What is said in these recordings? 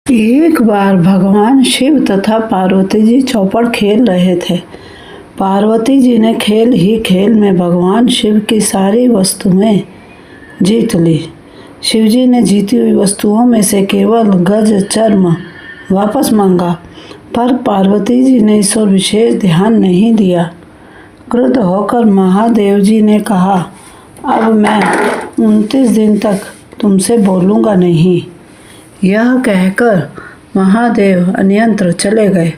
एक बार भगवान शिव तथा पार्वती जी चौपड़ खेल रहे थे। पार्वती जी ने खेल ही खेल में भगवान शिव की सारी वस्तुएं जीत ली। शिव जी ने जीती हुई वस्तुओं में से केवल गज चर्म वापस मांगा, पर पार्वती जी ने इस पर विशेष ध्यान नहीं दिया। क्रुद्ध होकर महादेव जी ने कहा, अब मैं 29 दिन तक तुमसे बोलूँगा नहीं। यह कहकर महादेव अन्यंत्र चले गए।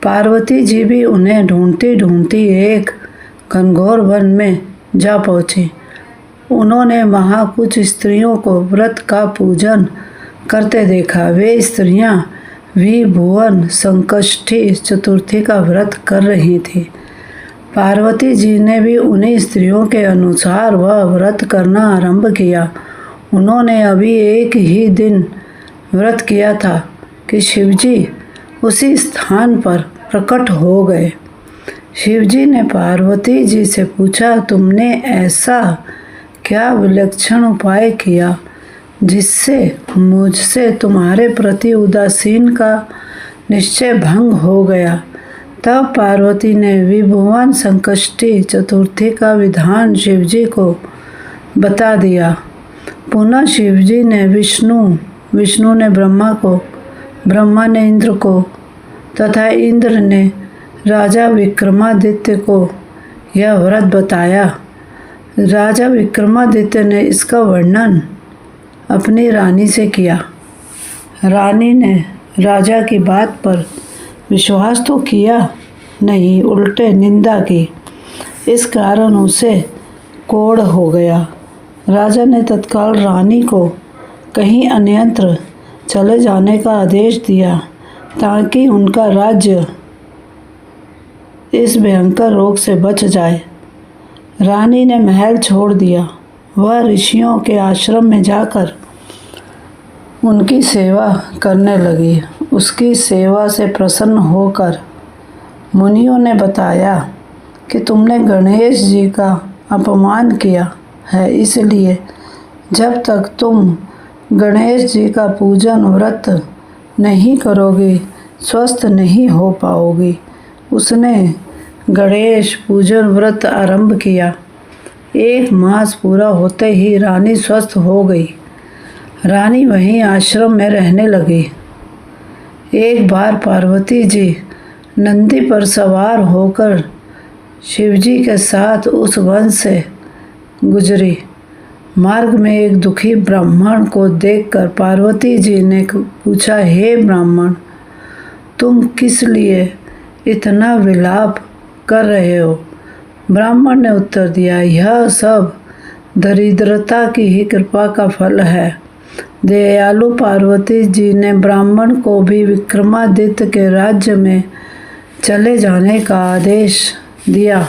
पार्वती जी भी उन्हें ढूंढती ढूंढती एक घनघोर वन में जा पहुंची। उन्होंने वहां कुछ स्त्रियों को व्रत का पूजन करते देखा। वे स्त्रियां विभुवन संकष्टी चतुर्थी का व्रत कर रही थीं। पार्वती जी ने भी उन्हीं स्त्रियों के अनुसार वह व्रत करना आरंभ किया। उन्होंने अभी एक ही दिन व्रत किया था कि शिवजी उसी स्थान पर प्रकट हो गए। शिवजी ने पार्वती जी से पूछा, तुमने ऐसा क्या विलक्षण उपाय किया जिससे मुझसे तुम्हारे प्रति उदासीन का निश्चय भंग हो गया। तब पार्वती ने विभुवन संकष्टी चतुर्थी का विधान शिवजी को बता दिया। पुनः शिवजी ने विष्णु ने ब्रह्मा को, ब्रह्मा ने इंद्र को तथा इंद्र ने राजा विक्रमादित्य को यह व्रत बताया। राजा विक्रमादित्य ने इसका वर्णन अपनी रानी से किया। रानी ने राजा की बात पर विश्वास तो किया नहीं, उल्टे निंदा की। इस कारण उसे कोढ़ हो गया। राजा ने तत्काल रानी को कहीं अन्यत्र चले जाने का आदेश दिया ताकि उनका राज्य इस भयंकर रोग से बच जाए। रानी ने महल छोड़ दिया। वह ऋषियों के आश्रम में जाकर उनकी सेवा करने लगी। उसकी सेवा से प्रसन्न होकर मुनियों ने बताया कि तुमने गणेश जी का अपमान किया है, इसलिए जब तक तुम गणेश जी का पूजन व्रत नहीं करोगी, स्वस्थ नहीं हो पाओगी। उसने गणेश पूजन व्रत आरंभ किया। 1 मास पूरा होते ही रानी स्वस्थ हो गई। रानी वहीं आश्रम में रहने लगी। एक बार पार्वती जी नंदी पर सवार होकर शिवजी के साथ उस वन से गुजरी। मार्ग में एक दुखी ब्राह्मण को देखकर पार्वती जी ने पूछा, हे ब्राह्मण, तुम किस लिए इतना विलाप कर रहे हो? ब्राह्मण ने उत्तर दिया, यह सब दरिद्रता की ही कृपा का फल है। दयालु पार्वती जी ने ब्राह्मण को भी विक्रमादित्य के राज्य में चले जाने का आदेश दिया।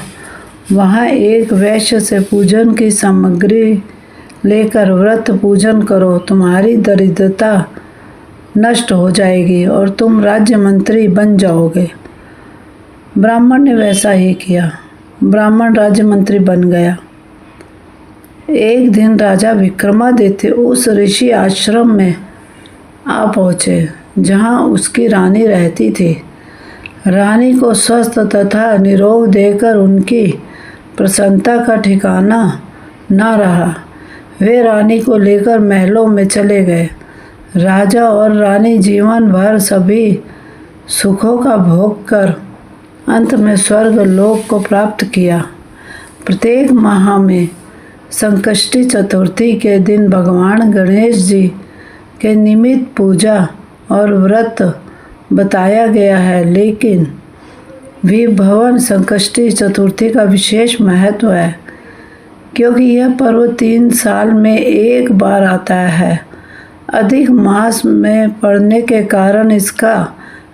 वहाँ एक वैश्य से पूजन की सामग्री लेकर व्रत पूजन करो, तुम्हारी दरिद्रता नष्ट हो जाएगी और तुम राज्य मंत्री बन जाओगे। ब्राह्मण ने वैसा ही किया। ब्राह्मण राज्य मंत्री बन गया। एक दिन राजा विक्रमादित्य उस ऋषि आश्रम में आ पहुँचे जहाँ उसकी रानी रहती थी। रानी को स्वस्थ तथा निरोग देखकर उनकी प्रसन्नता का ठिकाना न रहा। वे रानी को लेकर महलों में चले गए। राजा और रानी जीवन भर सभी सुखों का भोग कर अंत में स्वर्ग लोक को प्राप्त किया। प्रत्येक माह में संकष्टी चतुर्थी के दिन भगवान गणेश जी के निमित्त पूजा और व्रत बताया गया है, लेकिन विभुवन संकष्टी चतुर्थी का विशेष महत्व है क्योंकि यह पर्व 3 साल में एक बार आता है। अधिक मास में पड़ने के कारण इसका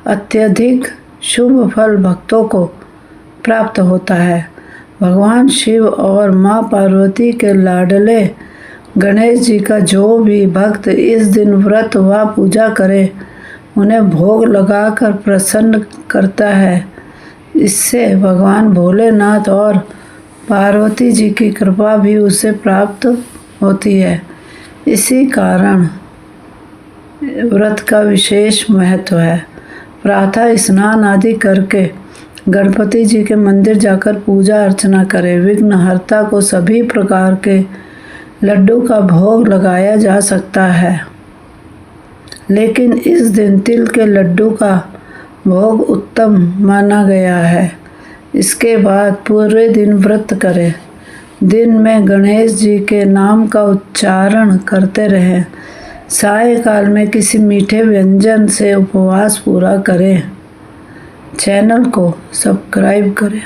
अत्यधिक शुभ फल भक्तों को प्राप्त होता है। भगवान शिव और माँ पार्वती के लाडले गणेश जी का जो भी भक्त इस दिन व्रत व पूजा करे, उन्हें भोग लगाकर प्रसन्न करता है। इससे भगवान भोलेनाथ और पार्वती जी की कृपा भी उसे प्राप्त होती है। इसी कारण व्रत का विशेष महत्व है। प्रातः स्नान आदि करके गणपति जी के मंदिर जाकर पूजा अर्चना करें। विघ्नहर्ता को सभी प्रकार के लड्डू का भोग लगाया जा सकता है, लेकिन इस दिन तिल के लड्डू का भोग उत्तम माना गया है। इसके बाद पूरे दिन व्रत करें। दिन में गणेश जी के नाम का उच्चारण करते रहें। सायंकाल में किसी मीठे व्यंजन से उपवास पूरा करें। चैनल को सब्सक्राइब करें।